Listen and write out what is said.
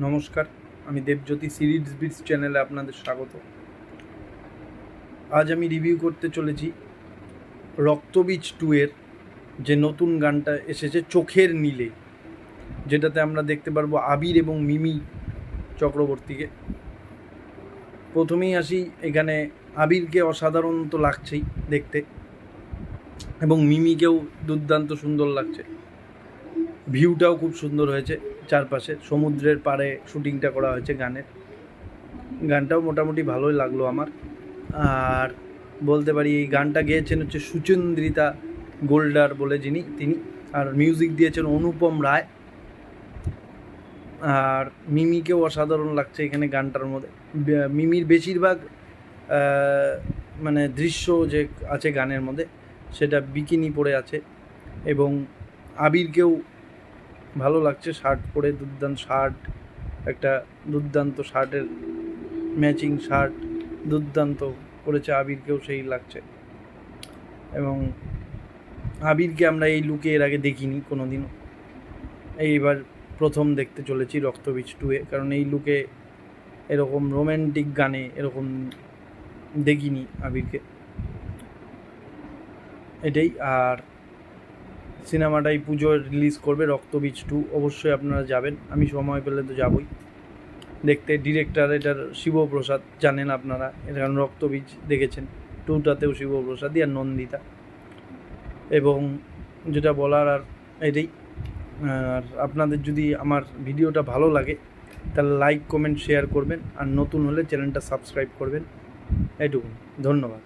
নমস্কার, আমি Debjyoti series bits চ্যানেলে আপনাদের স্বাগত। আজ আমি রিভিউ করতে চলেছি রক্তবীজ 2 এর যে নতুন গানটা এসেছে চোখের নীলে, যেটাতে আমরা দেখতে পারবো আবির এবং মিমি চক্রবর্তীকে। প্রথমেই আসি, এখানে আবিরকে অসাধারণ তো লাগছেই দেখতে, এবং মিমিকেও দুর্দান্ত সুন্দর লাগছে। ভিউটাও খুব সুন্দর হয়েছে, চারপাশে সমুদ্রের পাড়ে শুটিংটা করা হয়েছে গানটাও মোটামুটি ভালোই লাগলো আমার। আর বলতে পারি এই গানটা গেয়েছেন হচ্ছে সুচন্দ্রিতা গোল্ডার বলে তিনি, আর মিউজিক দিয়েছেন অনুপম রায়। আর মিমিকেও অসাধারণ লাগছে এখানে গানটার মধ্যে। মিমির বেশিরভাগ মানে দৃশ্য যে আছে গানের মধ্যে, সেটা বিকিনি পরে আছে, এবং আবিরকেও ভালো লাগছে শার্ট পরে, দুর্দান্ত শার্ট, একটা দুর্দান্ত শার্টের ম্যাচিং শার্ট দুর্দান্ত করেছে, আবিরকেও সেই লাগছে। এবং আবিরকে আমরা এই লুকে এর আগে দেখিনি কোনো দিনও, এইবার প্রথম দেখতে চলেছি রক্তবীজ 2 এ, কারণ এই লুকে এরকম রোম্যান্টিক গানে এরকম দেখিনি আবিরকে, এটাই। আর সিনেমাটাই পুজোয় রিলিজ করবে রক্তবীজ 2, অবশ্যই আপনারা যাবেন, আমি সময় পেলে তো যাবই দেখতে। ডিরেক্টর এটার শিবপ্রসাদ, জানেন আপনারা, এটা কারণ রক্তবীজ দেখেছেন, 2টাতেও শিবপ্রসাদই আর নন্দিতা। এবং যেটা বলার আর এটাই। আর আপনাদের যদি আমার ভিডিওটা ভালো লাগে তাহলে লাইক, কমেন্ট, শেয়ার করবেন, আর নতুন হলে চ্যানেলটা সাবস্ক্রাইব করবেন, এটুকু। ধন্যবাদ।